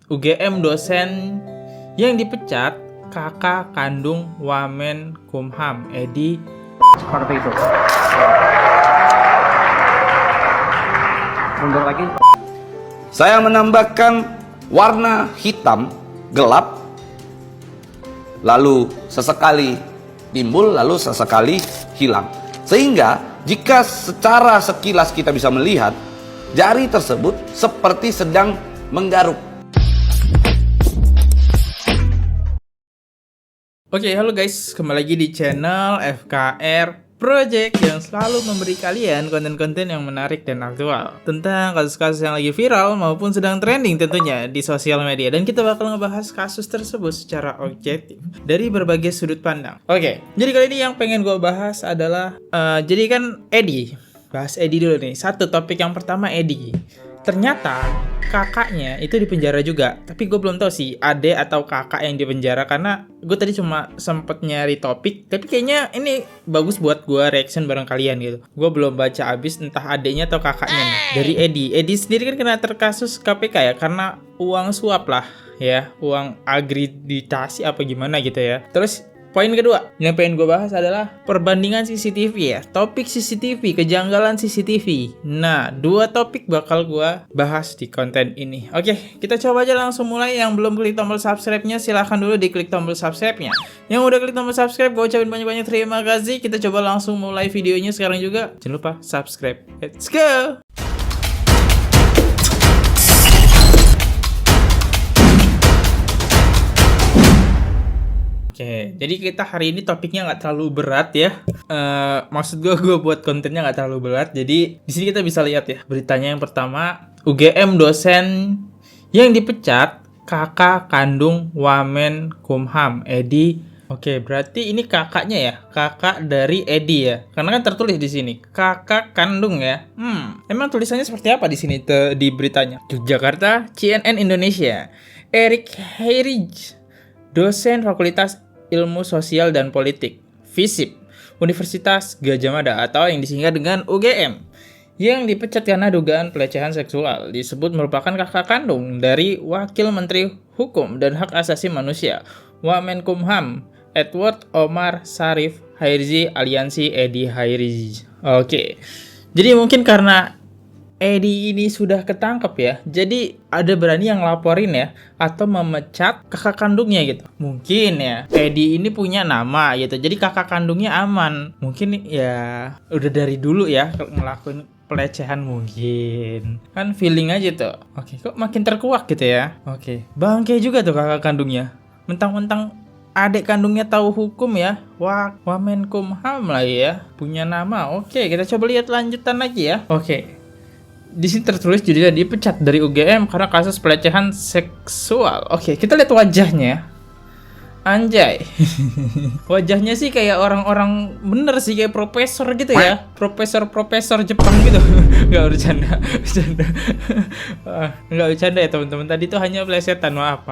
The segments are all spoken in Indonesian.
UGM dosen yang dipecat kakak kandung Wamenkumham Edi. Seperti itu. Mundur lagi. Saya menambahkan warna hitam gelap, lalu sesekali timbul, lalu sesekali hilang. Sehingga jika secara sekilas kita bisa melihat, jari tersebut seperti sedang menggaruk. Oke, halo guys, kembali lagi di channel FKR Project yang selalu memberi kalian konten-konten yang menarik dan aktual tentang kasus-kasus yang lagi viral maupun sedang trending tentunya di sosial media. Dan kita bakal ngebahas kasus tersebut secara objektif dari berbagai sudut pandang. Oke, jadi kali ini yang pengen gue bahas adalah jadi kan Edi. Bahas Edi dulu nih. Satu topik yang pertama Edi. Ternyata kakaknya itu dipenjara juga. Tapi gue belum tahu sih ade atau kakak yang dipenjara, karena gue tadi cuma sempet nyari topik. Tapi kayaknya ini bagus buat gue reaction bareng kalian gitu. Gue belum baca abis entah adenya atau kakaknya nih. Dari Edi. Edi sendiri kan kena terkasus KPK ya, karena uang suap lah ya, uang agreditasi apa gimana gitu ya. Terus poin kedua yang pengen gue bahas adalah perbandingan CCTV ya. Topik CCTV, kejanggalan CCTV. Nah, dua topik bakal gue bahas di konten ini. Oke, kita coba aja langsung mulai. Yang belum klik tombol subscribe-nya, silahkan dulu diklik tombol subscribe-nya. Yang udah klik tombol subscribe, gue ucapin banyak-banyak terima kasih. Kita coba langsung mulai videonya sekarang juga. Jangan lupa subscribe. Let's go! Oke, jadi kita hari ini topiknya nggak terlalu berat ya. Maksud gue buat kontennya nggak terlalu berat. Jadi di sini kita bisa lihat ya beritanya. Yang pertama, UGM dosen yang dipecat kakak kandung Wamenkumham Edi. Oke, berarti ini kakaknya ya, kakak dari Edi ya. Karena kan tertulis di sini kakak kandung ya. Emang tulisannya seperti apa di sini di beritanya? Yogyakarta, CNN Indonesia. Eric Hairij, dosen Fakultas Ilmu Sosial dan Politik, FISIP, Universitas Gadjah Mada atau yang disingkat dengan UGM, yang dipecat karena dugaan pelecehan seksual, disebut merupakan kakak kandung dari Wakil Menteri Hukum dan Hak Asasi Manusia Wamenkumham, Edward Omar Sharif Hairij Aliansi Edi Hairij. Oke, jadi mungkin karena Edi ini sudah ketangkep ya, jadi ada berani yang laporin ya, atau memecat kakak kandungnya gitu. Mungkin ya Edi ini punya nama gitu, jadi kakak kandungnya aman. Mungkin ya udah dari dulu ya ngelakuin pelecehan mungkin. Kan feeling aja tuh. Oke, kok makin terkuak gitu ya. Oke, bangke juga tuh kakak kandungnya. Mentang-mentang adik kandungnya tahu hukum ya. Wah, Wamenkumham lagi ya, punya nama. Oke, kita coba lihat lanjutan lagi ya. Oke. Di sini tertulis judulnya dipecat dari UGM karena kasus pelecehan seksual. Oke, kita lihat wajahnya. Anjay. Wajahnya sih kayak orang-orang bener sih, kayak profesor gitu ya. Profesor Jepang gitu. Enggak bercanda. Enggak bercanda ya teman-teman. Tadi tuh hanya plesetan. Maaf.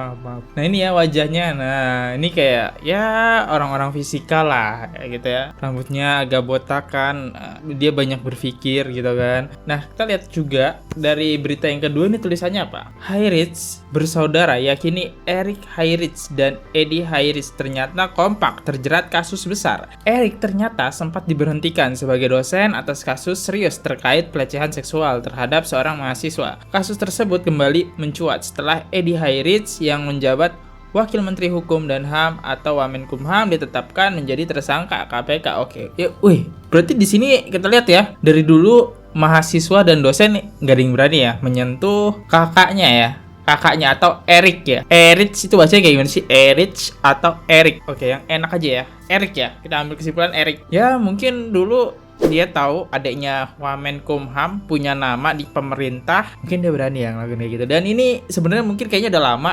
Nah, ini ya wajahnya. Nah, ini kayak ya orang-orang fisika lah kayak gitu ya. Rambutnya agak botakan. Dia banyak berpikir gitu kan. Nah, kita lihat juga dari berita yang kedua ini tulisannya apa? Hairij bersaudara yakini Eric Hairij dan Edi Hairij ternyata kompak terjerat kasus besar. Eric ternyata sempat diberhentikan sebagai dosen atas kasus serius terkait pelecehan seksual terhadap seorang mahasiswa. Kasus tersebut kembali mencuat setelah Edi Hairij yang menjabat Wakil Menteri Hukum dan HAM atau Wamenkumham ditetapkan menjadi tersangka KPK. Oke. Ya, berarti di sini kita lihat ya, dari dulu mahasiswa dan dosen nggak ada yang berani ya menyentuh kakaknya ya. Kakaknya atau Eric ya. Eric itu bahasanya kayak gimana sih? Eric atau Eric. Oke, yang enak aja ya. Eric ya. Kita ambil kesimpulan Eric. Ya, mungkin dulu dia tahu adiknya Wamenkumham punya nama di pemerintah. Mungkin dia berani ya ngelakuin kayak gitu. Dan ini sebenarnya mungkin kayaknya udah lama.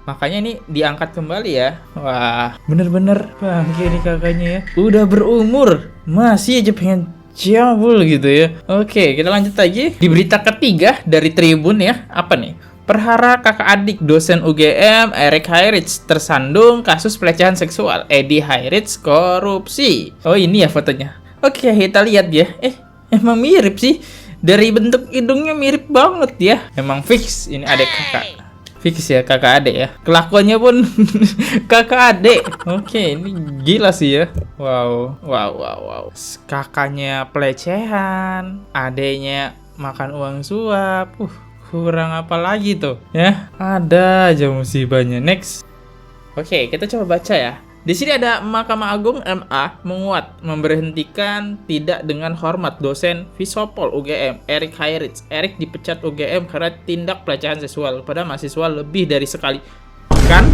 Makanya ini diangkat kembali ya. Wah, bener-bener bangke nih kakaknya ya. Udah berumur, masih aja pengen cabul gitu ya. Oke, kita lanjut lagi. Di berita ketiga dari Tribun ya. Apa nih? Perhara kakak adik dosen UGM Eric Hairij tersandung kasus pelecehan seksual. Edi Hairij korupsi. Oh, ini ya fotonya. Oke, kita lihat ya. Emang mirip sih. Dari bentuk hidungnya mirip banget ya. Emang fix ini adik kakak. Fix ya, kakak adik ya. Kelakuannya pun kakak adik. Oke, ini gila sih ya. Wow. Kakaknya pelecehan, adiknya makan uang suap. Kurang apa lagi tuh ya? Ada aja musibahnya. Next. Oke, kita coba baca ya. Di sini ada Mahkamah Agung MA menguat memberhentikan tidak dengan hormat dosen Visopol UGM Erik Hairich. Erik dipecat UGM karena tindak pelecehan seksual pada mahasiswa lebih dari sekali. Kan?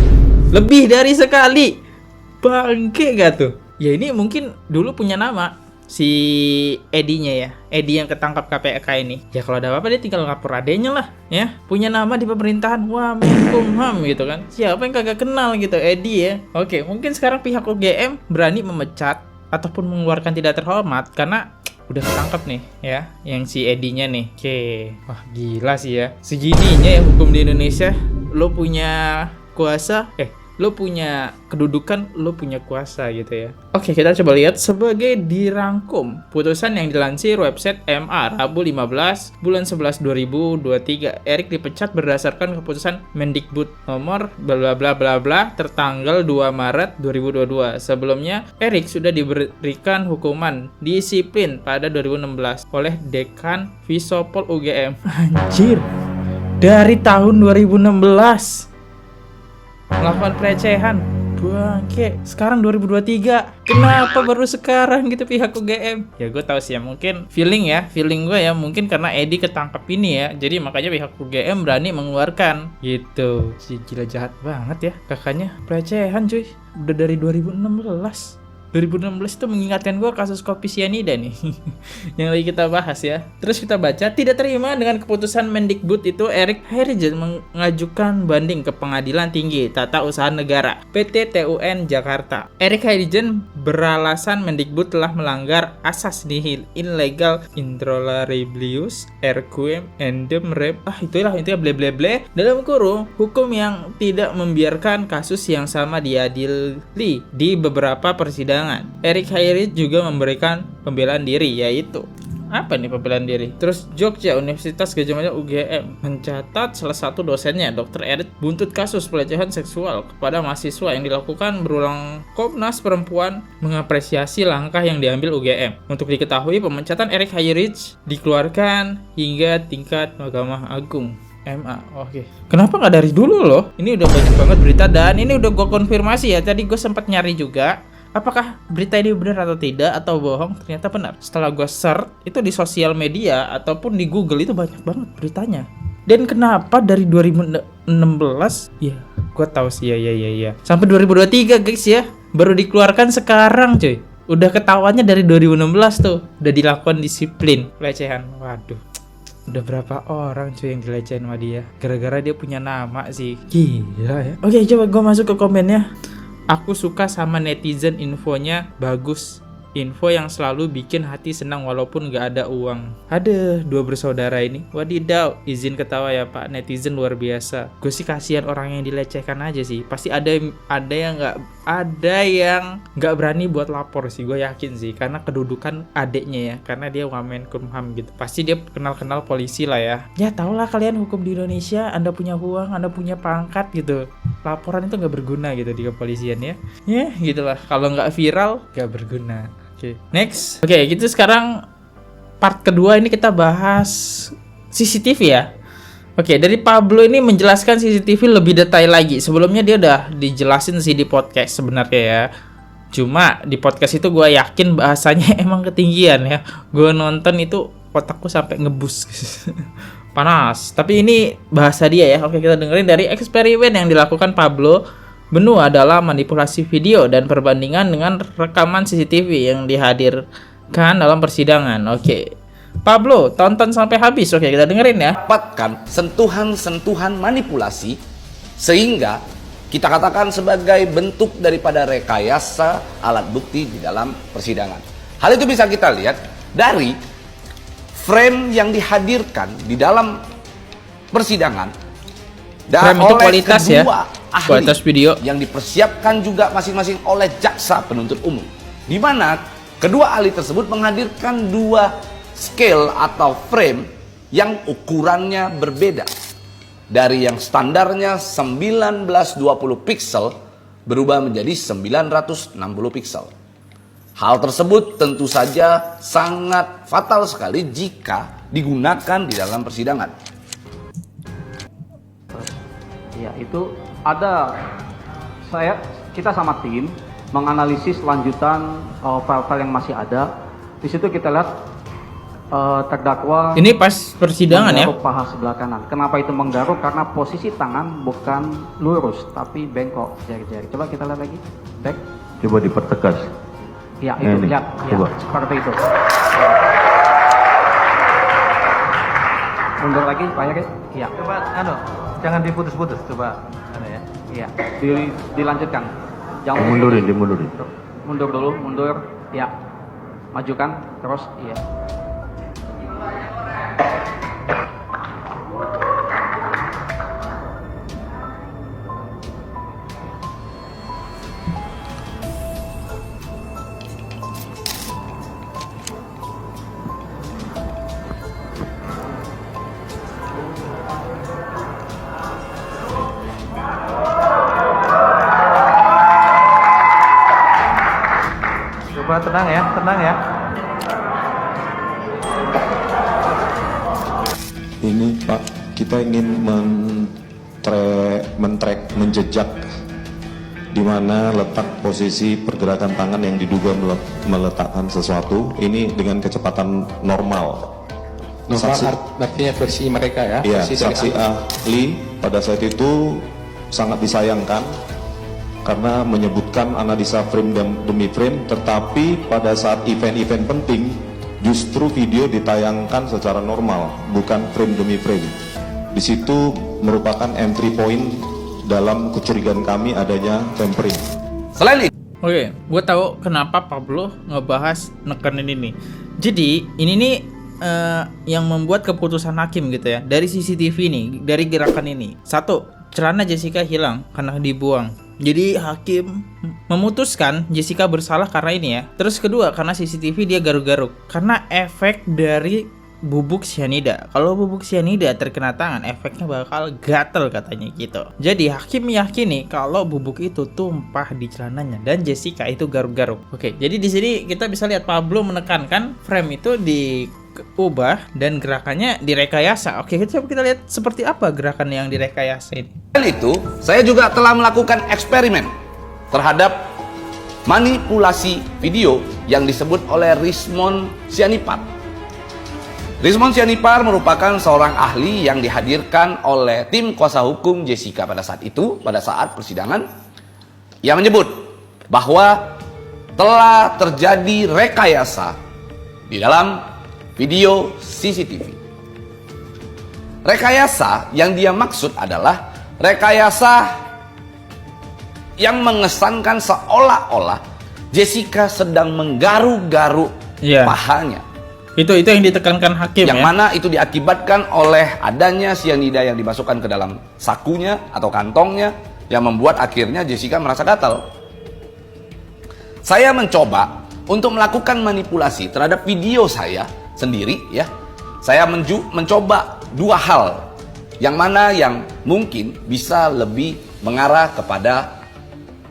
Lebih dari sekali. Bangke gak tuh? Ya ini mungkin dulu punya nama si Edinya ya. Edi yang ketangkap KPK ini. Ya kalau ada apa-apa dia tinggal lapor adenya lah ya. Punya nama di pemerintahan. Wah, Menkumham gitu kan. Siapa yang kagak kenal gitu Edi ya. Oke, mungkin sekarang pihak UGM berani memecat ataupun mengeluarkan tidak terhormat karena udah ketangkep nih ya yang si Edinya nih. Oke. Wah, gila sih ya. Segininya ya hukum di Indonesia. Lo punya kuasa lo punya kedudukan, lo punya kuasa gitu ya. Oke, kita coba lihat sebagai dirangkum. Putusan yang dilansir website MA Rabu 15 bulan 11 2023. Erik dipecat berdasarkan keputusan Mendikbud nomor bla bla bla bla tertanggal 2 Maret 2022. Sebelumnya, Erik sudah diberikan hukuman disiplin pada 2016 oleh Dekan Visopol UGM. Anjir. Dari tahun 2016 melakukan pelecehan. Bangke, sekarang 2023. Kenapa baru sekarang gitu pihak UGM? Ya gue tahu sih ya, mungkin feeling gue ya, mungkin karena Edi ketangkep ini ya. Jadi makanya pihak UGM berani mengeluarkan gitu. Si gila jahat banget ya kakaknya. Pelecehan cuy. Udah dari 2016 itu mengingatkan gue kasus kopi sianida nih yang lagi kita bahas ya. Terus kita baca, tidak terima dengan keputusan Mendikbud itu, Erik Hairich mengajukan banding ke Pengadilan Tinggi Tata Usaha Negara PT TUN Jakarta. Erik Hairich beralasan Mendikbud telah melanggar asas nihil in legal intolerabilius erquem endem rem itulah intinya ble dalam kurung hukum yang tidak membiarkan kasus yang sama diadili di beberapa persidangan. Erik Hairich juga memberikan pembelaan diri, yaitu apa nih pembelaan diri? Terus Jogja Universitas Gadjah Mada UGM mencatat salah satu dosennya, Dr. Erik, buntut kasus pelecehan seksual kepada mahasiswa yang dilakukan berulang. Komnas Perempuan mengapresiasi langkah yang diambil UGM. Untuk diketahui, pemecatan Erik Hairich dikeluarkan hingga tingkat Mahkamah Agung MA. Oke. Kenapa nggak dari dulu loh? Ini udah banyak banget berita dan ini udah gue konfirmasi ya. Tadi gue sempat nyari juga. Apakah berita ini benar atau tidak atau bohong? Ternyata benar. Setelah gue search itu di sosial media ataupun di Google itu banyak banget beritanya. Dan kenapa dari 2016? Ya, gue tahu sih ya. Sampai 2023 guys ya, baru dikeluarkan sekarang cuy. Udah ketahuannya dari 2016 tuh, udah dilakukan disiplin pelecehan. Waduh. Udah berapa orang cuy yang dilecehin sama dia? Gara-gara dia punya nama sih. Gila ya. Oke, coba gue masuk ke komennya. Aku suka sama netizen, infonya bagus. Info yang selalu bikin hati senang walaupun gak ada uang. Ada dua bersaudara ini. Wadidaw, izin ketawa ya pak, netizen luar biasa. Gue sih kasihan orang yang dilecehkan aja sih. Pasti ada yang nggak berani buat lapor sih, gue yakin sih. Karena kedudukan adeknya ya, karena dia Wamenkumham gitu. Pasti dia kenal polisi lah ya. Ya tau lah kalian hukum di Indonesia, Anda punya uang, Anda punya pangkat gitu. Laporan itu nggak berguna gitu di kepolisian ya. Ya gitulah. Kalau nggak viral, nggak berguna. Oke, next. Oke, gitu sekarang part kedua ini kita bahas CCTV ya. Oke, dari Pablo ini menjelaskan CCTV lebih detail lagi. Sebelumnya dia udah dijelasin sih di podcast sebenarnya ya. Cuma di podcast itu gue yakin bahasanya emang ketinggian ya. Gue nonton itu otakku sampai ngebus. Panas. Tapi ini bahasa dia ya. Oke, kita dengerin dari eksperimen yang dilakukan Pablo. Menu adalah manipulasi video dan perbandingan dengan rekaman CCTV yang dihadirkan dalam persidangan. Oke. Pablo, tonton sampai habis. Oke, kita dengerin ya. Dapatkan sentuhan-sentuhan manipulasi sehingga kita katakan sebagai bentuk daripada rekayasa alat bukti di dalam persidangan. Hal itu bisa kita lihat dari frame yang dihadirkan di dalam persidangan dan frame itu oleh kualitas kedua ya. ahli Kualitas video yang dipersiapkan juga masing-masing oleh jaksa penuntut umum, di mana kedua ahli tersebut menghadirkan dua scale atau frame yang ukurannya berbeda. dari yang standarnya 1920 pixel berubah menjadi 960 pixel. Hal tersebut tentu saja sangat fatal sekali jika digunakan di dalam persidangan. Ya, itu ada kita sama tim menganalisis lanjutan file-file yang masih ada. Di situ kita lihat terdakwa Ini pas persidangan ya? menggaruk paha sebelah kanan. Kenapa itu menggaruk? Karena posisi tangan bukan lurus tapi bengkok jari-jari. Coba kita lihat lagi. Back. Coba dipertegas. Ya, itu Ini, lihat. Ya, coba. seperti itu. Mundur lagi, Pak Yari. Ya. Coba jangan diputus-putus, coba ya. Iya, dilanjutkan. Jangan Dimundurin. mundur dulu, mundur. Ya. Majukan terus, iya. Coba tenang ya. Ini Pak, kita ingin menjejak di mana letak posisi pergerakan tangan yang diduga meletakkan sesuatu ini dengan kecepatan normal. Artinya versi mereka ya? Iya, Versi dari saksi ahli pada saat itu sangat disayangkan karena menyebutkan analisa frame demi frame, tetapi pada saat event-event penting justru video ditayangkan secara normal, bukan frame demi frame. Di situ merupakan entry point dalam kecurigaan kami adanya tampering. Selain itu, Oke, gue tahu kenapa Pablo ngebahas nekenin ini. Jadi ini nih yang membuat keputusan hakim gitu ya. Dari CCTV nih, dari gerakan ini. Satu, celana Jessica hilang karena dibuang. Jadi hakim memutuskan Jessica bersalah karena ini ya. Terus kedua, karena CCTV dia garuk-garuk. Karena efek dari bubuk cyanida. Kalau bubuk cyanida terkena tangan, efeknya bakal gatel katanya gitu. Jadi hakim meyakini kalau bubuk itu tumpah di celananya dan Jessica itu garuk-garuk. Oke, jadi di sini kita bisa lihat Pablo menekankan frame itu diubah dan gerakannya direkayasa. Oke, coba kita lihat seperti apa gerakan yang direkayasa ini. selain itu, saya juga telah melakukan eksperimen terhadap manipulasi video yang disebut oleh Rismond Sianipar. Rismond Sianipar merupakan seorang ahli yang dihadirkan oleh tim kuasa hukum Jessica pada saat itu, pada saat persidangan, yang menyebut bahwa telah terjadi rekayasa di dalam video CCTV. Rekayasa yang dia maksud adalah rekayasa yang mengesankan seolah-olah Jessica sedang menggaruk-garuk pahanya. Itu yang ditekankan hakim Yang ya. mana itu diakibatkan oleh adanya cyanida yang dimasukkan ke dalam sakunya atau kantongnya yang membuat akhirnya Jessica merasa gatal. Saya mencoba untuk melakukan manipulasi terhadap video saya sendiri ya. Saya mencoba dua hal yang mana yang mungkin bisa lebih mengarah kepada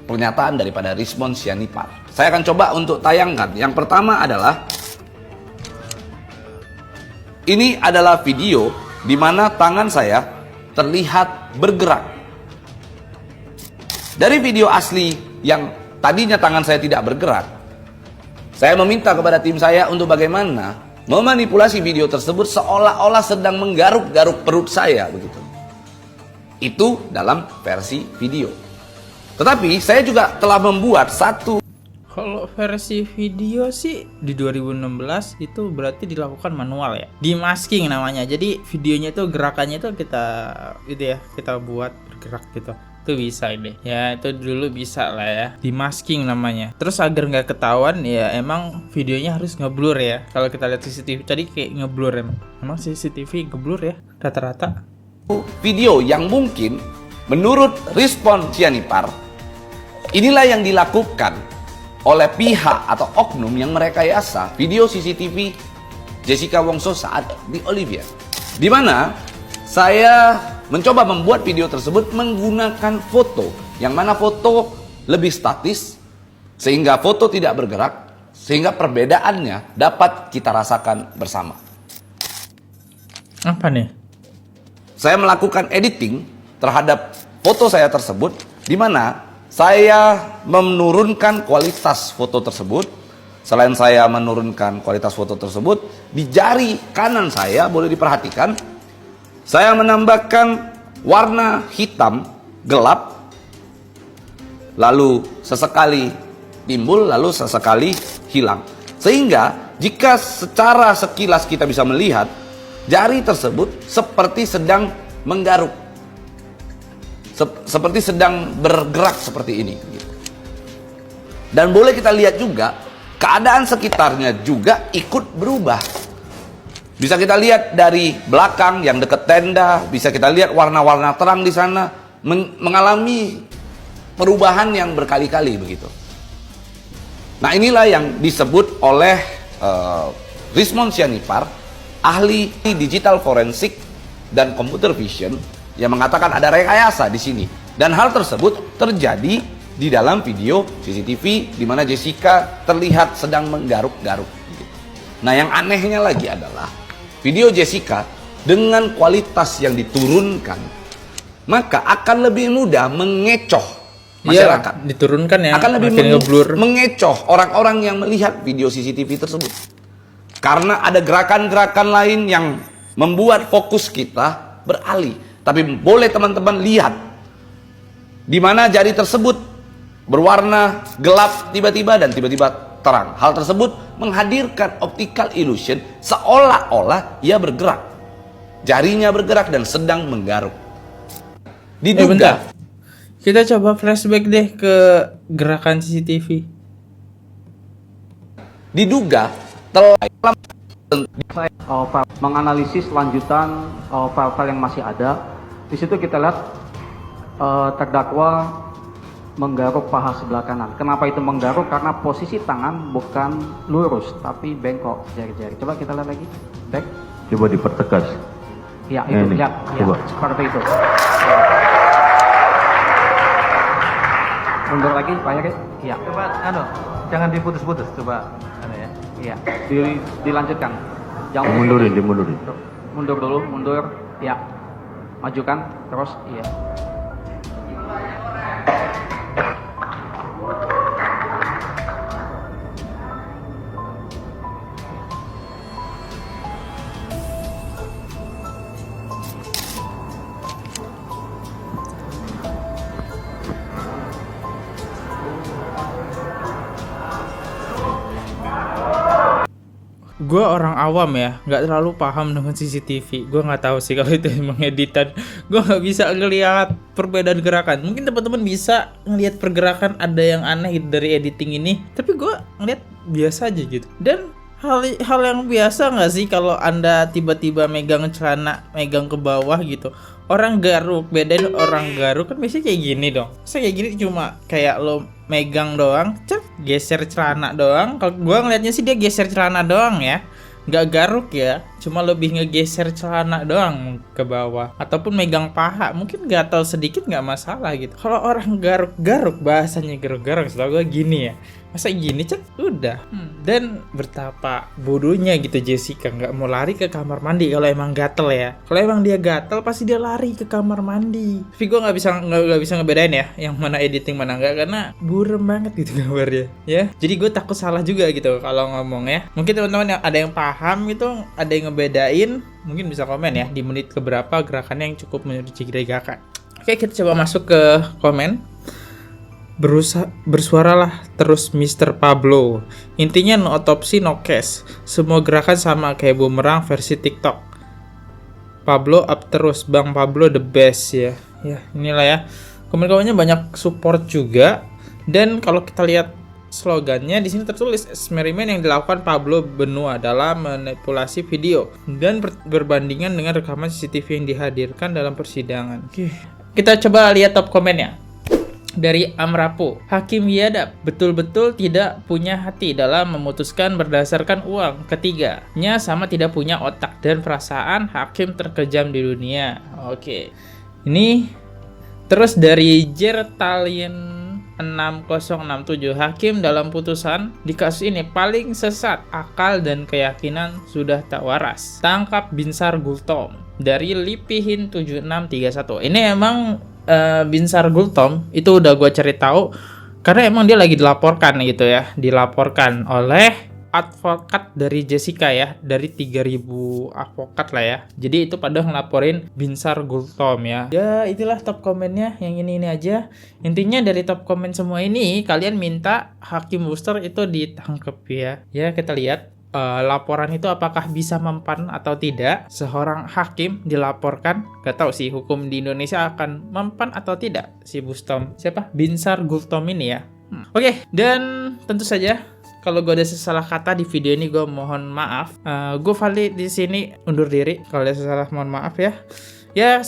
pernyataan daripada Rismond Sianipar. Saya akan coba untuk tayangkan. Yang pertama adalah ini adalah video di mana tangan saya terlihat bergerak. Dari video asli yang tadinya tangan saya tidak bergerak, saya meminta kepada tim saya untuk bagaimana memanipulasi video tersebut seolah-olah sedang menggaruk-garuk perut saya begitu. Itu dalam versi video. Tetapi saya juga telah membuat satu. Kalau versi video sih di 2016 itu berarti dilakukan manual ya. Demasking namanya. Jadi videonya itu gerakannya itu kita buat bergerak gitu. Itu bisa deh. Ya itu dulu bisa lah ya. Demasking namanya. Terus agar nggak ketahuan ya emang videonya harus ngeblur ya. Kalau kita lihat CCTV tadi kayak ngeblur emang. Emang CCTV ngeblur ya rata-rata. Video yang mungkin menurut Rismond Sianipar inilah yang dilakukan oleh pihak atau oknum yang merekayasa video CCTV Jessica Wongso saat di Olivier, di mana saya mencoba membuat video tersebut menggunakan foto, yang mana foto lebih statis, sehingga foto tidak bergerak, sehingga perbedaannya dapat kita rasakan bersama. Apa nih? Saya melakukan editing terhadap foto saya tersebut, di mana saya menurunkan kualitas foto tersebut. Selain saya menurunkan kualitas foto tersebut, di jari kanan saya boleh diperhatikan, saya menambahkan warna hitam gelap, lalu sesekali timbul, lalu sesekali hilang. Sehingga jika secara sekilas kita bisa melihat, jari tersebut seperti sedang menggaruk, seperti sedang bergerak seperti ini. Dan boleh kita lihat juga, keadaan sekitarnya juga ikut berubah. Bisa kita lihat dari belakang yang dekat tenda, bisa kita lihat warna-warna terang di sana mengalami perubahan yang berkali-kali begitu. Nah, inilah yang disebut oleh Rizmond Sianipar, ahli digital forensik dan computer vision, yang mengatakan ada rekayasa di sini. Dan hal tersebut terjadi di dalam video CCTV di mana Jessica terlihat sedang menggaruk-garuk. Nah, yang anehnya lagi adalah video Jessica dengan kualitas yang diturunkan, maka akan lebih mudah mengecoh masyarakat. Iya, diturunkan ya. Akan lebih ngeblur. mengecoh orang-orang yang melihat video CCTV tersebut. Karena ada gerakan-gerakan lain yang membuat fokus kita beralih. Tapi boleh teman-teman lihat di mana jari tersebut berwarna gelap tiba-tiba dan tiba-tiba terang. Hal tersebut menghadirkan optical illusion seolah-olah ia bergerak. Jarinya bergerak dan sedang menggaruk. Diduga. Bentar. Kita coba flashback deh ke gerakan CCTV. Diduga telah menganalisis lanjutan file-file yang masih ada. Di situ kita lihat terdakwa menggaruk paha sebelah kanan. Kenapa itu menggaruk? Karena posisi tangan bukan lurus tapi bengkok jari-jari. Coba kita lihat lagi. Back. Coba dipertegas. Ya, itu Ini, lihat. Ya, coba. seperti itu. Mundur lagi, Pak Yari. Ya. Coba, jangan diputus-putus. Coba, ya. Iya, dilanjutkan. Jangan Dimundurin. mundur dulu, mundur. Ya. Majukan terus, iya. Gue orang awam ya, nggak terlalu paham dengan CCTV. Gue nggak tahu sih kalau itu emang editan. Gue nggak bisa ngelihat perbedaan gerakan. Mungkin teman-teman bisa ngelihat pergerakan ada yang aneh gitu dari editing ini. Tapi gue ngelihat biasa aja gitu. Dan hal yang biasa nggak sih kalau Anda tiba-tiba megang celana, megang ke bawah gitu. Orang garuk, bedain orang garuk kan biasanya kayak gini dong. Saya kayak gini cuma kayak lo megang doang, geser celana doang. Kalau gua ngeliatnya sih dia geser celana doang ya, nggak garuk ya, cuma lebih ngegeser celana doang ke bawah ataupun megang paha, mungkin gatal sedikit nggak masalah gitu. Kalau orang garuk-garuk, bahasanya garuk-garuk, setahu gua gini ya, masa gini udah. Dan betapa bodohnya gitu Jessica nggak mau lari ke kamar mandi kalau emang gatel ya. Kalau emang dia gatel pasti dia lari ke kamar mandi. Tapi gue nggak bisa ngebedain ya yang mana editing mana enggak karena buram banget gitu gambarnya ya. Jadi gue takut salah juga gitu kalau ngomong ya. Mungkin teman-teman yang ada yang paham gitu, ada yang ngebedain, mungkin bisa komen ya di menit keberapa gerakannya yang cukup mencurigakan. Oke, kita coba masuk ke komen. Bersuaralah terus Mr. Pablo. Intinya no otopsi no case. Semua gerakan sama kayak bumerang versi TikTok. Pablo up terus, Bang Pablo the best ya. Ya, inilah ya. Komen-komennya banyak support juga. Dan kalau kita lihat slogannya di sini tertulis eksperimen yang dilakukan Pablo Benua dalam manipulasi video dan berbandingan dengan rekaman CCTV yang dihadirkan dalam persidangan. Oke. Kita coba lihat top komennya. Dari Amrapo, Hakim biadab betul-betul tidak punya hati dalam memutuskan berdasarkan uang. Ketiganya sama tidak punya otak dan perasaan, hakim terkejam di dunia. Oke. Ini terus dari Jertalien 6067, hakim dalam putusan di kasus ini paling sesat akal dan keyakinan sudah tak waras. Tangkap Binsar Gultom. Dari Lipihin 7631. Ini emang Binsar Gultom itu udah gue cari tahu karena emang dia lagi dilaporkan gitu ya, dilaporkan oleh advokat dari Jessica ya, dari 3000 advokat lah ya. Jadi itu pada ngelaporin Binsar Gultom ya. Ya itulah top komennya, yang ini aja. Intinya dari top komen semua ini kalian minta Hakim Booster itu ditangkap ya. Ya kita lihat laporan itu apakah bisa mempan atau tidak. Seorang hakim dilaporkan, gak tahu sih hukum di Indonesia akan mempan atau tidak si Binsar Gultom ini ya. Oke, dan tentu saja kalau gue ada salah kata di video ini gue mohon maaf. Gue Fali di sini undur diri. Kalau ada salah mohon maaf ya. Ya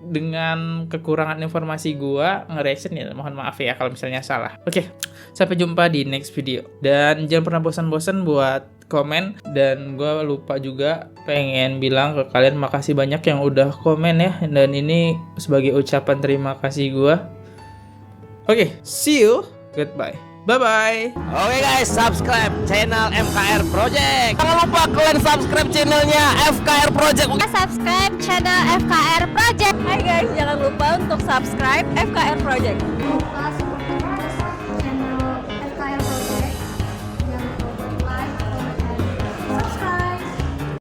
dengan kekurangan informasi gue nge-reaction ya mohon maaf ya kalau misalnya salah. Oke, sampai jumpa di next video. Dan jangan pernah bosan-bosan buat komen. Dan gue lupa juga pengen bilang ke kalian makasih banyak yang udah komen ya. Dan ini sebagai ucapan terima kasih gue. Oke, see you. Goodbye. Bye-bye. Oke guys, subscribe channel FKR Project. Jangan lupa kalian subscribe channelnya FKR Project. Subscribe channel FKR Project. Hai guys, jangan lupa untuk subscribe FKR Project.